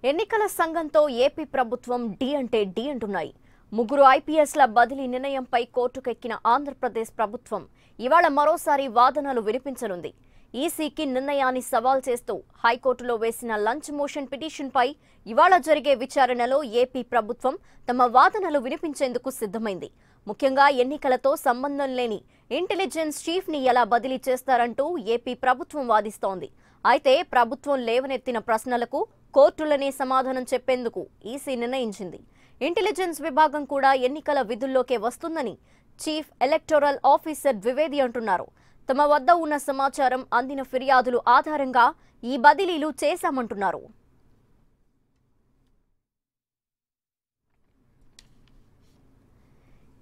ఎన్నికల సంఘంతో ఏపీ ప్రభుత్వం డి అంటే డి అంటున్నాయి. ముగ్గురు ఐపీఎస్ల బదిలీ నిర్ణయంపై కోర్టుకెక్కిన ఆంధ్రప్రదేశ్ ప్రభుత్వం ఇవాళ మరోసారి వాదనలు వినిపించనుంది. ఈసీకి నిర్ణయాన్ని సవాల్ చేస్తూ హైకోర్టులో వేసిన లంచ్ మోషన్ పిటిషన్పై ఇవాళ జరిగే విచారణలో ఏపీ ప్రభుత్వం తమ వాదనలు వినిపించేందుకు సిద్ధమైంది. ముఖ్యంగా ఎన్నికలతో సంబంధం లేని ఇంటెలిజెన్స్ చీఫ్ ని ఎలా బదిలీ చేస్తారంటూ ఏపీ ప్రభుత్వం వాదిస్తోంది. అయితే ప్రభుత్వం లేవనెత్తిన ప్రశ్నలకు కోర్టులనే సమాధానం చెప్పేందుకు ఈసీ నిర్ణయించింది. ఇంటెలిజెన్స్ విభాగం కూడా ఎన్నికల విధుల్లోకే వస్తుందని చీఫ్ ఎలక్టోరల్ ఆఫీసర్ ద్వివేది అంటున్నారు. తమ వద్ద ఉన్న సమాచారం, అందిన ఫిర్యాదులు ఆధారంగా ఈ బదిలీలు చేశామంటున్నారు.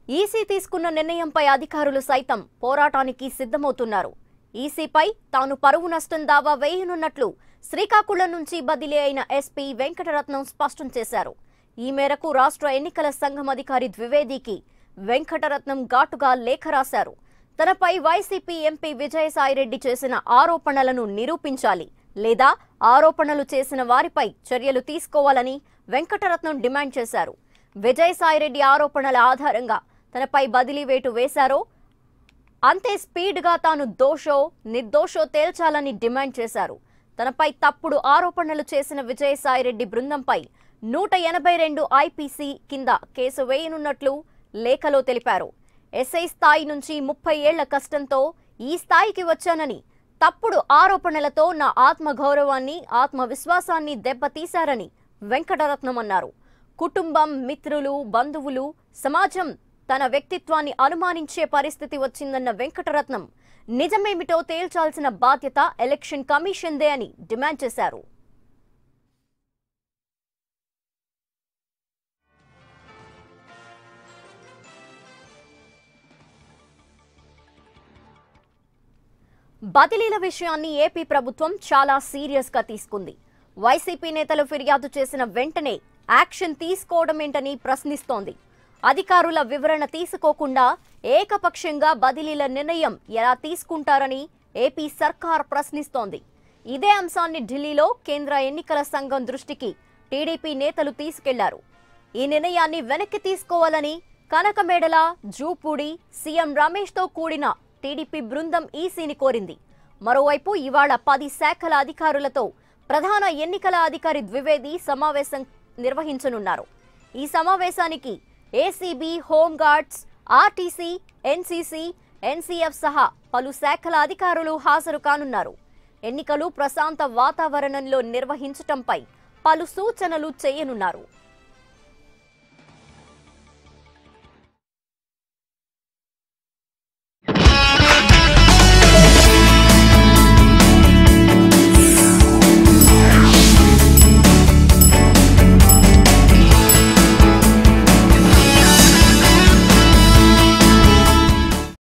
ఈసీ తీసుకున్న నిర్ణయంపై అధికారులు సైతం పోరాటానికి సిద్ధమవుతున్నారు. ఈసీపై తాను పరువు నష్టం దావా వేయనున్నట్లు శ్రీకాకుళం నుంచి బదిలీ అయిన ఎస్పీ వెంకటరత్నం స్పష్టం చేశారు. ఈ మేరకు రాష్ట్ర ఎన్నికల సంఘం అధికారి ద్వివేదికి వెంకటరత్నం ఘాటుగా లేఖ రాశారు. తనపై వైసీపీ ఎంపీ విజయసాయిరెడ్డి చేసిన ఆరోపణలను నిరూపించాలి, లేదా ఆరోపణలు చేసిన వారిపై చర్యలు తీసుకోవాలని వెంకటరత్నం డిమాండ్ చేశారు. విజయసాయిరెడ్డి ఆరోపణల ఆధారంగా తనపై బదిలీ వేటు వేశారో అంతే స్పీడ్గా తాను దోషో నిర్దోషో తేల్చాలని డిమాండ్ చేశారు. తనపై తప్పుడు ఆరోపణలు చేసిన విజయసాయిరెడ్డి బృందంపై 182 ఐపీసీ కింద కేసు వేయనున్నట్లు లేఖలో తెలిపారు. ఎస్ఐ స్థాయి నుంచి 30 ఏళ్ల కష్టంతో ఈ స్థాయికి వచ్చానని, తప్పుడు ఆరోపణలతో నా ఆత్మగౌరవాన్ని, ఆత్మవిశ్వాసాన్ని దెబ్బతీశారని వెంకటరత్నం అన్నారు. కుటుంబం, మిత్రులు, బంధువులు, సమాజం తన వ్యక్తిత్వాన్ని అనుమానించే పరిస్థితి వచ్చిందన్న వెంకటరత్నం నిజమేమిటో తేల్చాల్సిన బాధ్యత ఎలక్షన్ కమిషన్దే అని డిమాండ్ చేశారు. బదిలీల విషయాన్ని ఏపీ ప్రభుత్వం చాలా సీరియస్ గా తీసుకుంది. వైసీపీ నేతలు ఫిర్యాదు చేసిన వెంటనే యాక్షన్ తీసుకోవడమేంటని ప్రశ్నిస్తోంది. అధికారుల వివరణ తీసుకోకుండా ఏకపక్షంగా బదిలీల నిర్ణయం ఎలా తీసుకుంటారని ఏపీ సర్కార్ ప్రశ్నిస్తోంది. ఇదే అంశాన్ని ఢిల్లీలో కేంద్ర ఎన్నికల సంఘం దృష్టికి టీడీపీ నేతలు తీసుకెళ్లారు. ఈ నిర్ణయాన్ని వెనక్కి తీసుకోవాలని కనకమేడల, జూపూడి, సీఎం రమేష్తో కూడిన టీడీపీ బృందం ఈసీని కోరింది. మరోవైపు ఇవాళ 10 శాఖల అధికారులతో ప్రధాన ఎన్నికల అధికారి ద్వివేది సమావేశం నిర్వహించనున్నారు. ఈ సమావేశానికి ఏసీబీ, హోంగార్డ్స్, ఆర్టీసీ, ఎన్సీసీ, ఎన్సీఎఫ్ సహా పలు శాఖల అధికారులు హాజరు కానున్నారు. ఎన్నికలు ప్రశాంత వాతావరణంలో నిర్వహించటంపై పలు సూచనలు చేయనున్నారు.